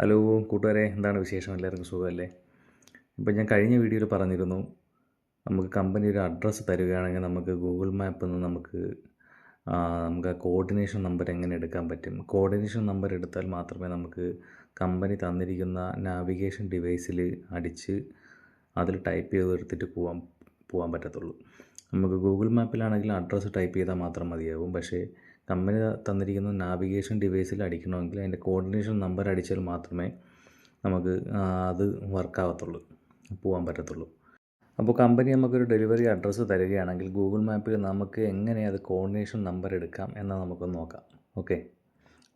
Hello കൂട്ടുകാരെ, എന്താണ് വിശേഷം? എല്ലാവർക്കും സുഖമല്ലേ? ഇപ്പോൾ ഞാൻ കഴിഞ്ഞ വീഡിയോയിൽ പറഞ്ഞിരുന്നു, നമുക്ക് കമ്പനി ഒരു അഡ്രസ്സ് തരികയാണെങ്കിൽ നമുക്ക് ഗൂഗിൾ മാപ്പിൽ നിന്ന് നമുക്ക് ആ കോർഡിനേഷൻ നമ്പർ എങ്ങനെ എടുക്കാൻ പറ്റും. കോർഡിനേഷൻ നമ്പർ എടുത്താൽ മാത്രമേ നമുക്ക് കമ്പനി തന്നിരിക്കുന്ന നാവിഗേഷൻ ഡിവൈസിൽ അടിച്ച് അതിൽ ടൈപ്പ് ചെയ്ത് എടുത്തിട്ട് പോകാൻ പറ്റത്തുള്ളൂ. നമുക്ക് ഗൂഗിൾ മാപ്പിലാണെങ്കിൽ അഡ്രസ്സ് ടൈപ്പ് ചെയ്താൽ മാത്രം മതിയാകും. പക്ഷേ കമ്പനി തന്നിരിക്കുന്ന നാവിഗേഷൻ ഡിവൈസിൽ അടിക്കണമെങ്കിൽ അതിൻ്റെ കോർഡിനേഷൻ നമ്പർ അടിച്ചാൽ മാത്രമേ നമുക്ക് അത് വർക്കാവത്തുള്ളൂ, പോകാൻ പറ്റത്തുള്ളൂ. അപ്പോൾ കമ്പനി നമുക്കൊരു ഡെലിവറി അഡ്രസ്സ് തരികയാണെങ്കിൽ ഗൂഗിൾ മാപ്പിൽ നമുക്ക് എങ്ങനെ അത് കോർഡിനേഷൻ നമ്പർ എടുക്കാം എന്ന് നമുക്കൊന്ന് നോക്കാം. ഓക്കെ,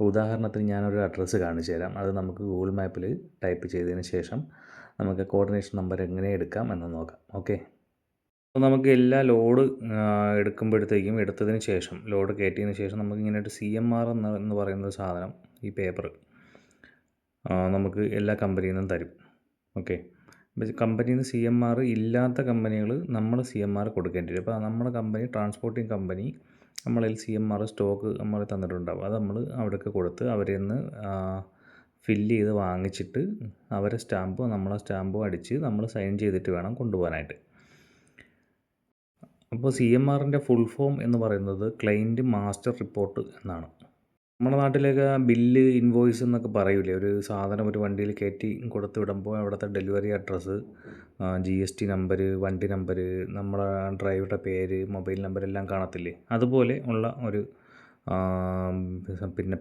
ഉദാഹരണത്തിന് ഞാനൊരു അഡ്രസ്സ് കാണിച്ചു തരാം. അത് നമുക്ക് ഗൂഗിൾ മാപ്പിൽ ടൈപ്പ് ചെയ്തതിന് ശേഷം നമുക്ക് കോർഡിനേഷൻ നമ്പർ എങ്ങനെ എടുക്കാം എന്ന് നോക്കാം. ഓക്കെ, അപ്പോൾ നമുക്ക് എല്ലാ ലോഡ് എടുത്തതിന് ശേഷം, ലോഡ് കയറ്റിയതിന് ശേഷം നമുക്കിങ്ങനെ ഒരു CMR എന്ന് പറയുന്നൊരു സാധനം, ഈ പേപ്പർ നമുക്ക് എല്ലാ കമ്പനിയിൽ നിന്നും തരും. ഓക്കെ, അപ്പോൾ കമ്പനിയിൽ നിന്ന് CMR ഇല്ലാത്ത കമ്പനികൾ നമ്മൾ CMR കൊടുക്കേണ്ടി വരും. അപ്പോൾ നമ്മുടെ കമ്പനി, ട്രാൻസ്പോർട്ടിങ് കമ്പനി, നമ്മളിൽ CMR സ്റ്റോക്ക് നമ്മൾ തന്നിട്ടുണ്ടാവും. അത് നമ്മൾ അവിടേക്ക് കൊടുത്ത് അവരിൽ നിന്ന് ഫില്ല് ചെയ്ത് വാങ്ങിച്ചിട്ട് അവരെ നമ്മളെ സ്റ്റാമ്പും അടിച്ച് നമ്മൾ സൈൻ ചെയ്തിട്ട് വേണം കൊണ്ടുപോകാനായിട്ട്. അപ്പോൾ CMRൻ്റെ ഫുൾ ഫോം എന്ന് പറയുന്നത് ക്ലയൻറ്റ് മാസ്റ്റർ റിപ്പോർട്ട് എന്നാണ്. നമ്മുടെ നാട്ടിലൊക്കെ ബില്ല്, ഇൻവോയ്സ് എന്നൊക്കെ പറയൂലേ, ഒരു സാധനം ഒരു വണ്ടിയിൽ കയറ്റി കൊടുത്ത് വിടുമ്പോൾ അവിടുത്തെ ഡെലിവറി അഡ്രസ്സ്, GST നമ്പർ, വണ്ടി നമ്പർ, നമ്മുടെ ഡ്രൈവറുടെ പേര്, മൊബൈൽ നമ്പർ എല്ലാം കാണത്തില്ലേ, അതുപോലെ ഉള്ള ഒരു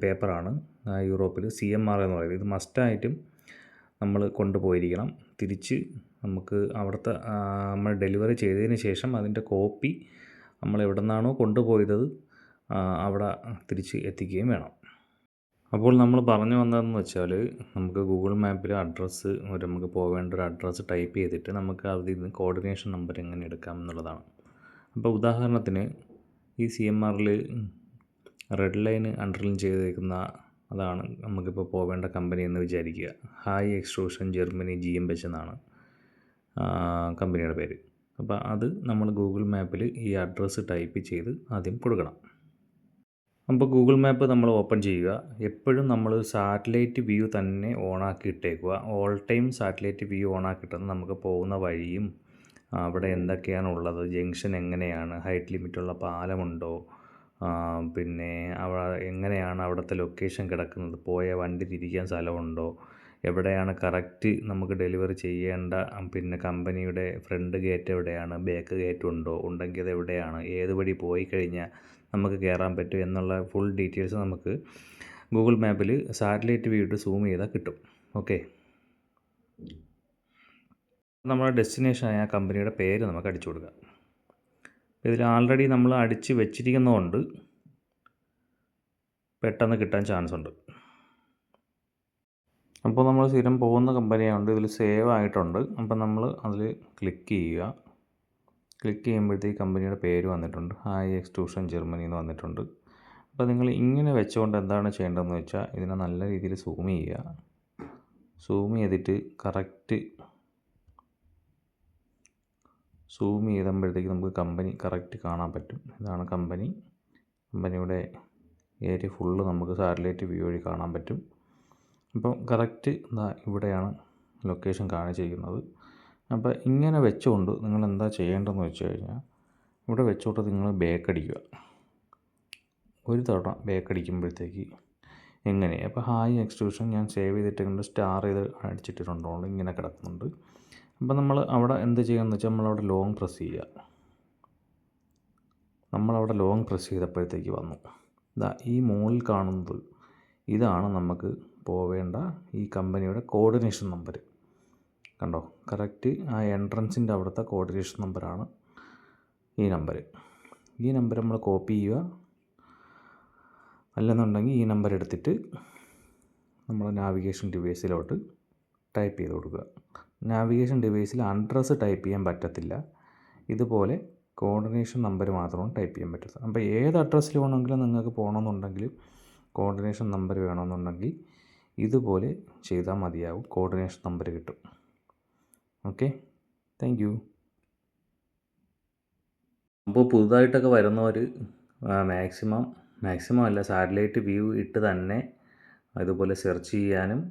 പേപ്പറാണ് യൂറോപ്പിൽ CMR എന്ന് പറയുന്നത്. ഇത് മസ്റ്റായിട്ടും നമ്മൾ കൊണ്ടുപോയിരിക്കണം. തിരിച്ച് നമുക്ക് അവിടുത്തെ നമ്മൾ ഡെലിവറി ചെയ്തതിന് ശേഷം അതിൻ്റെ കോപ്പി നമ്മൾ എവിടെ നിന്നാണോ കൊണ്ടുപോയത് അവിടെ തിരിച്ച് എത്തിക്കുകയും വേണം. അപ്പോൾ നമ്മൾ പറഞ്ഞു വന്നതെന്ന് വെച്ചാൽ, നമുക്ക് ഗൂഗിൾ മാപ്പിൽ നമുക്ക് പോകേണ്ട ഒരു അഡ്രസ്സ് ടൈപ്പ് ചെയ്തിട്ട് നമുക്ക് അതിൽ നിന്ന് കോർഡിനേഷൻ നമ്പർ എങ്ങനെ എടുക്കാം എന്നുള്ളതാണ്. അപ്പോൾ ഉദാഹരണത്തിന് ഈ CMRൽ റെഡ് ലൈൻ അണ്ടർലൈൻ ചെയ്തേക്കുന്ന അതാണ് നമുക്കിപ്പോൾ പോകേണ്ട കമ്പനി എന്ന് വിചാരിക്കുക. ഹായ് എക്സ്ട്രൂഷൻ ജർമ്മനി GmbH എന്നാണ് കമ്പനിയുടെ പേര്. അപ്പോൾ അത് നമ്മൾ ഗൂഗിൾ മാപ്പിൽ ഈ അഡ്രസ്സ് ടൈപ്പ് ചെയ്ത് ആദ്യം കൊടുക്കണം. അപ്പോൾ ഗൂഗിൾ മാപ്പ് നമ്മൾ ഓപ്പൺ ചെയ്യുക. എപ്പോഴും നമ്മൾ സാറ്റലൈറ്റ് വ്യൂ തന്നെ ഓണാക്കി ഇട്ടേക്കുക. ഓൾ ടൈം സാറ്റലൈറ്റ് വ്യൂ ഓണാക്കിയിട്ടത് നമുക്ക് പോകുന്ന വഴിയും അവിടെ എന്തൊക്കെയാണുള്ളത്, ജംഗ്ഷൻ എങ്ങനെയാണ്, ഹൈറ്റ് ലിമിറ്റുള്ള പാലമുണ്ടോ, പിന്നെ എങ്ങനെയാണ് അവിടുത്തെ ലൊക്കേഷൻ കിടക്കുന്നത്, പോയ വണ്ടി തിരിക്കാൻ സ്ഥലമുണ്ടോ, എവിടെയാണ് കറക്റ്റ് നമുക്ക് ഡെലിവറി ചെയ്യേണ്ട, പിന്നെ കമ്പനിയുടെ ഫ്രണ്ട് ഗേറ്റ് എവിടെയാണ്, ബാക്ക് ഗേറ്റ് ഉണ്ടെങ്കിൽ അത് എവിടെയാണ്, ഏത് വഴി പോയി കഴിഞ്ഞാൽ നമുക്ക് കയറാൻ പറ്റും എന്നുള്ള ഫുൾ ഡീറ്റെയിൽസ് നമുക്ക് ഗൂഗിൾ മാപ്പിൽ സാറ്റലൈറ്റ് വ്യൂ ഇട്ട് സൂം ചെയ്താൽ കിട്ടും. ഓക്കെ, നമ്മുടെ ഡെസ്റ്റിനേഷനായ കമ്പനിയുടെ പേര് നമുക്ക് അടിച്ചു കൊടുക്കാം. ഇതിൽ ആൾറെഡി നമ്മൾ അടിച്ച് വെച്ചിരിക്കുന്നതുകൊണ്ട് പെട്ടെന്ന് കിട്ടാൻ ചാൻസ് ഉണ്ട്. അപ്പോൾ നമ്മൾ സ്ഥിരം പോകുന്ന കമ്പനിയായതുകൊണ്ട് ഇതിൽ സേവ് ആയിട്ടുണ്ട്. അപ്പോൾ നമ്മൾ അതിൽ ക്ലിക്ക് ചെയ്യുക. ക്ലിക്ക് ചെയ്യുമ്പോഴത്തേക്ക് കമ്പനിയുടെ പേര് വന്നിട്ടുണ്ട്, ഹായ് എക്സ്ട്രൂഷൻ ജർമ്മനി എന്ന് വന്നിട്ടുണ്ട്. അപ്പോൾ നിങ്ങൾ ഇങ്ങനെ വെച്ചുകൊണ്ട് എന്താണ് ചെയ്യേണ്ടതെന്ന് വെച്ചാൽ, ഇതിനെ നല്ല രീതിയിൽ സൂം ചെയ്യുക. സൂം ചെയ്തിട്ട് കറക്റ്റ് സൂം ചെയ്തപ്പോഴത്തേക്ക് നമുക്ക് കമ്പനി കറക്റ്റ് കാണാൻ പറ്റും. ഇതാണ് കമ്പനിയുടെ ഏരിയ ഫുള്ള് നമുക്ക് സാറ്റലൈറ്റ് വ്യൂ വഴി കാണാൻ പറ്റും. അപ്പോൾ കറക്റ്റ് ഇവിടെയാണ് ലൊക്കേഷൻ കാണിച്ചിരിക്കുന്നത്. അപ്പോൾ ഇങ്ങനെ വെച്ചുകൊണ്ട് നിങ്ങൾ എന്താ ചെയ്യേണ്ടതെന്ന് വെച്ച് കഴിഞ്ഞാൽ, ഇവിടെ വെച്ചുകൊണ്ട് നിങ്ങൾ ബാക്ക് അടിക്കുക. ഒരു തവണ ബാക്ക് അടിക്കുമ്പോഴത്തേക്ക് അപ്പോൾ ഹായ് എക്സ്ട്രൂഷൻ ഞാൻ സേവ് ചെയ്തിട്ടുണ്ട്, സ്റ്റാർ ചെയ്ത് അടിച്ചിട്ടുണ്ടോ, ഇങ്ങനെ കിടക്കുന്നുണ്ട്. അപ്പോൾ നമ്മൾ അവിടെ എന്ത് ചെയ്യുകയെന്ന് വെച്ചാൽ, നമ്മളവിടെ ലോങ് പ്രസ് ചെയ്യുക. നമ്മളവിടെ ലോങ് പ്രസ് ചെയ്തപ്പോഴത്തേക്ക് വന്നു ഈ മുകളിൽ കാണുന്നത്, ഇതാണ് നമുക്ക് പോവേണ്ട ഈ കമ്പനിയുടെ കോർഡിനേഷൻ നമ്പർ. കണ്ടോ, കറക്റ്റ് ആ എൻട്രൻസിൻ്റെ അവിടുത്തെ കോർഡിനേഷൻ നമ്പറാണ് ഈ നമ്പർ. ഈ നമ്പർ നമ്മൾ കോപ്പി ചെയ്യുക. അല്ലെന്നുണ്ടെങ്കിൽ ഈ നമ്പർ എടുത്തിട്ട് നമ്മുടെ നാവിഗേഷൻ ഡിവൈസിലോട്ട് ടൈപ്പ് ചെയ്ത് കൊടുക്കുക. നാവിഗേഷൻ ഡിവൈസിൽ അഡ്രസ്സ് ടൈപ്പ് ചെയ്യാൻ പറ്റത്തില്ല, ഇതുപോലെ കോർഡിനേഷൻ നമ്പർ മാത്രമാണ് ടൈപ്പ് ചെയ്യാൻ പറ്റുന്നത്. അപ്പോൾ ഏത് അഡ്രസ്സിൽ വേണമെങ്കിലും നിങ്ങൾക്ക് പോകണമെന്നുണ്ടെങ്കിൽ, കോർഡിനേഷൻ നമ്പർ വേണമെന്നുണ്ടെങ്കിൽ ഇതുപോലെ ചെയ്താൽ മതിയാവും, കോർഡിനേഷൻ നമ്പർ കിട്ടും. Okay, thank you. അപ്പോൾ പുതുതായിട്ടൊക്കെ വരുന്നവർ മാക്സിമം അല്ല, സാറ്റലൈറ്റ് വ്യൂ ഇട്ട് തന്നെ ഇതുപോലെ സെർച്ച് ചെയ്യാനും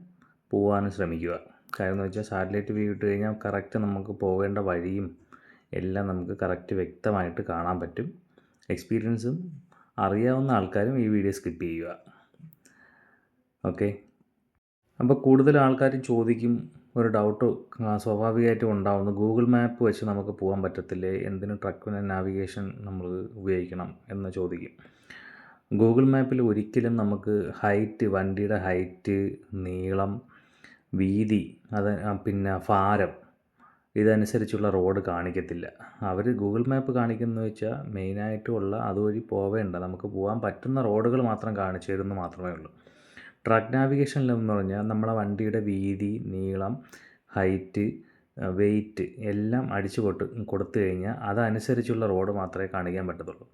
പോകാനും ശ്രമിക്കുക. കാര്യം എന്ന് വെച്ചാൽ സാറ്റലൈറ്റ് വ്യൂ ഇട്ട് കഴിഞ്ഞാൽ കറക്റ്റ് നമുക്ക് പോകേണ്ട വഴിയും എല്ലാം നമുക്ക് കറക്റ്റ് വ്യക്തമായിട്ട് കാണാൻ പറ്റും. എക്സ്പീരിയൻസും അറിയാവുന്ന ആൾക്കാരും ഈ വീഡിയോ സ്കിപ്പ് ചെയ്യുക. ഓക്കെ. അപ്പോൾ കൂടുതൽ ആൾക്കാരും ചോദിക്കും, ഒരു ഡൗട്ട് സ്വാഭാവികമായിട്ടും ഉണ്ടാവുന്നു, ഗൂഗിൾ മാപ്പ് വെച്ച് നമുക്ക് പോകാൻ പറ്റത്തില്ലേ, എന്തിന് ട്രക്ക് നാവിഗേഷൻ നമ്മൾ ഉപയോഗിക്കണം എന്ന് ചോദിക്കും. ഗൂഗിൾ മാപ്പിൽ ഒരിക്കലും നമുക്ക് വണ്ടിയുടെ ഹൈറ്റ്, നീളം, വീതി, പിന്നെ ഭാരം ഇതനുസരിച്ചുള്ള റോഡ് കാണിക്കത്തില്ല. അവർ ഗൂഗിൾ മാപ്പ് കാണിക്കുന്നത് വെച്ചാൽ മെയിനായിട്ടുള്ള അതുവഴി പോവേണ്ട നമുക്ക് പോകാൻ പറ്റുന്ന റോഡുകൾ മാത്രം കാണിച്ചു തരുമെന്ന് മാത്രമേ ഉള്ളൂ. ട്രക്ക് നാവിഗേഷനിലെന്ന് പറഞ്ഞാൽ നമ്മളെ വണ്ടിയുടെ വീതി, നീളം, ഹൈറ്റ്, വെയിറ്റ് എല്ലാം അടിച്ചു കൊടുത്തു കഴിഞ്ഞാൽ അതനുസരിച്ചുള്ള റോഡ് മാത്രമേ കാണിക്കാൻ പറ്റത്തുള്ളൂ,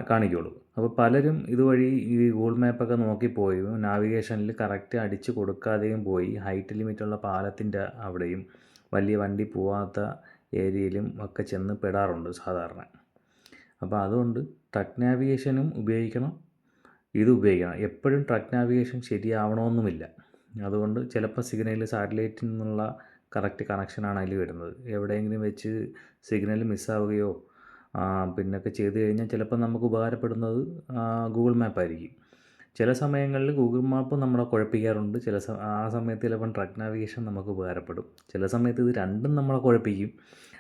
കാണിക്കുകയുള്ളൂ. അപ്പോൾ പലരും ഇതുവഴി ഈ ഗൂഗിൾ മാപ്പൊക്കെ നോക്കിപ്പോയി നാവിഗേഷനിൽ കറക്റ്റ് അടിച്ചു കൊടുക്കാതെയും പോയി ഹൈറ്റ് ലിമിറ്റുള്ള പാലത്തിൻ്റെ അവിടെയും വലിയ വണ്ടി പോവാത്ത ഏരിയയിലും ഒക്കെ ചെന്ന് പെടാറുണ്ട് സാധാരണ. അപ്പോൾ അതുകൊണ്ട് ട്രക്ക് നാവിഗേഷനും ഉപയോഗിക്കണം, ഇത് ഉപയോഗിക്കണം. എപ്പോഴും ട്രക്ക് നാവിഗേഷൻ ശരിയാവണമെന്നുമില്ല. അതുകൊണ്ട് ചിലപ്പോൾ സാറ്റലൈറ്റിൽ നിന്നുള്ള കറക്റ്റ് കണക്ഷനാണ് അതിൽ വരുന്നത്. എവിടെയെങ്കിലും വെച്ച് സിഗ്നൽ മിസ്സാവുകയോ പിന്നൊക്കെ ചെയ്ത് കഴിഞ്ഞാൽ ചിലപ്പോൾ നമുക്ക് ഉപകാരപ്പെടുന്നത് ഗൂഗിൾ മാപ്പായിരിക്കും. ചില സമയങ്ങളിൽ ഗൂഗിൾ മാപ്പ് നമ്മളെ കുഴപ്പിക്കാറുണ്ട്. ആ സമയത്ത് ചിലപ്പം ട്രക്ക് നാവിഗേഷൻ നമുക്ക് ഉപകാരപ്പെടും. ചില സമയത്ത് ഇത് രണ്ടും നമ്മളെ കുഴപ്പിക്കും.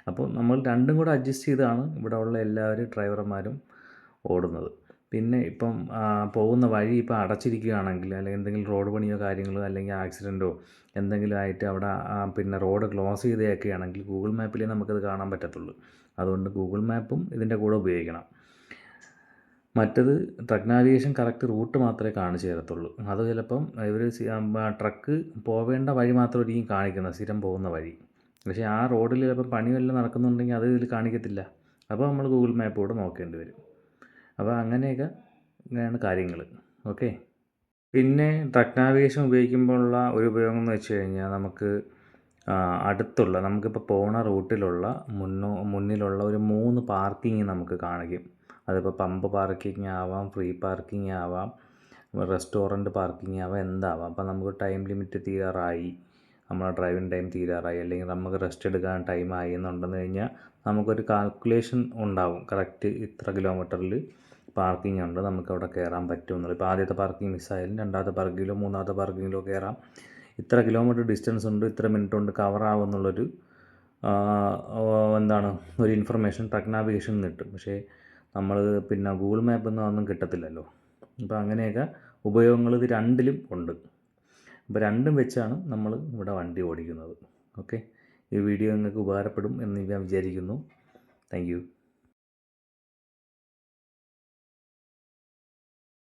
അപ്പോൾ നമ്മൾ രണ്ടും കൂടെ അഡ്ജസ്റ്റ് ചെയ്താണ് ഇവിടെ ഉള്ള എല്ലാവരും ഡ്രൈവർമാരും ഓടുന്നത്. പിന്നെ ഇപ്പം പോകുന്ന വഴി ഇപ്പം അടച്ചിരിക്കുകയാണെങ്കിൽ, അല്ലെങ്കിൽ എന്തെങ്കിലും റോഡ് പണിയോ കാര്യങ്ങളോ അല്ലെങ്കിൽ ആക്സിഡൻറ്റോ എന്തെങ്കിലും ആയിട്ട് അവിടെ പിന്നെ റോഡ് ക്ലോസ് ചെയ്തൊക്കെയാണെങ്കിൽ ഗൂഗിൾ മാപ്പിലേ നമുക്കത് കാണാൻ പറ്റത്തുള്ളൂ. അതുകൊണ്ട് ഗൂഗിൾ മാപ്പും ഇതിൻ്റെ കൂടെ ഉപയോഗിക്കണം. മറ്റത് ട്രക്ക് നാവിഗേഷൻ കറക്റ്റ് റൂട്ട് മാത്രമേ കാണിച്ചു തരത്തുള്ളൂ. അത് ചിലപ്പം ഇവർ ട്രക്ക് പോവേണ്ട വഴി മാത്രമായിരിക്കും കാണിക്കുന്നത്, സ്ഥിരം പോകുന്ന വഴി. പക്ഷേ ആ റോഡിൽ ചിലപ്പോൾ പണി വല്ലതും നടക്കുന്നുണ്ടെങ്കിൽ അത് ഇതിൽ കാണിക്കത്തില്ല. അപ്പോൾ നമ്മൾ ഗൂഗിൾ മാപ്പോടെ നോക്കേണ്ടി വരും. അപ്പോൾ അങ്ങനെയാണ് കാര്യങ്ങൾ. ഓക്കെ. പിന്നെ ട്രക്ക് നാവിഗേഷൻ ഉപയോഗിക്കുമ്പോഴുള്ള ഒരു ഉപയോഗം എന്ന് വെച്ച് കഴിഞ്ഞാൽ നമുക്ക് നമുക്കിപ്പോൾ പോണ റൂട്ടിലുള്ള മുന്നിലുള്ള ഒരു 3 പാർക്കിങ് നമുക്ക് കാണിക്കും. അതിപ്പോൾ പമ്പ് പാർക്കിംഗ് ആവാം, ഫ്രീ പാർക്കിംഗ് ആവാം, റെസ്റ്റോറൻറ്റ് പാർക്കിംഗ് ആവാം, എന്താവാം. അപ്പോൾ നമുക്ക് ടൈം ലിമിറ്റ് തീരാറായി, നമ്മളെ ഡ്രൈവിംഗ് ടൈം തീരാറായി, അല്ലെങ്കിൽ നമുക്ക് റെസ്റ്റ് എടുക്കാൻ ടൈമായി എന്നുണ്ടെന്ന് കഴിഞ്ഞാൽ നമുക്കൊരു കാൽക്കുലേഷൻ ഉണ്ടാവും. കറക്റ്റ് ഇത്ര കിലോമീറ്ററിൽ പാർക്കിംഗ് ഉണ്ട്, നമുക്കവിടെ കയറാൻ പറ്റുമെന്നുള്ളത്. ഇപ്പോൾ ആദ്യത്തെ പാർക്കിംഗ് മിസ്സായാലും രണ്ടാമത്തെ പാർക്കിങ്ങിലോ മൂന്നാമത്തെ പാർക്കിങ്ങിലോ കയറാം. ഇത്ര കിലോമീറ്റർ ഡിസ്റ്റൻസ് ഉണ്ട്, ഇത്ര മിനിറ്റ് കൊണ്ട് കവറാവുമെന്നുള്ളൊരു ഒരു ഇൻഫർമേഷൻ ട്രക്ക് നാവിഗേഷനിൽ നിന്ന് കിട്ടും. പക്ഷേ നമ്മൾ പിന്നെ ഗൂഗിൾ മാപ്പൊന്നും അതൊന്നും കിട്ടത്തില്ലല്ലോ. അപ്പോൾ അങ്ങനെയൊക്കെ ഉപയോഗങ്ങൾ ഇത് രണ്ടിലും ഉണ്ട്. അപ്പോൾ രണ്ടും വെച്ചാണ് നമ്മൾ ഇവിടെ വണ്ടി ഓടിക്കുന്നത്. ഓക്കെ. ഈ വീഡിയോ നിങ്ങൾക്ക് ഉപകാരപ്പെടും എന്ന് ഞാൻ വിചാരിക്കുന്നു. Thank you.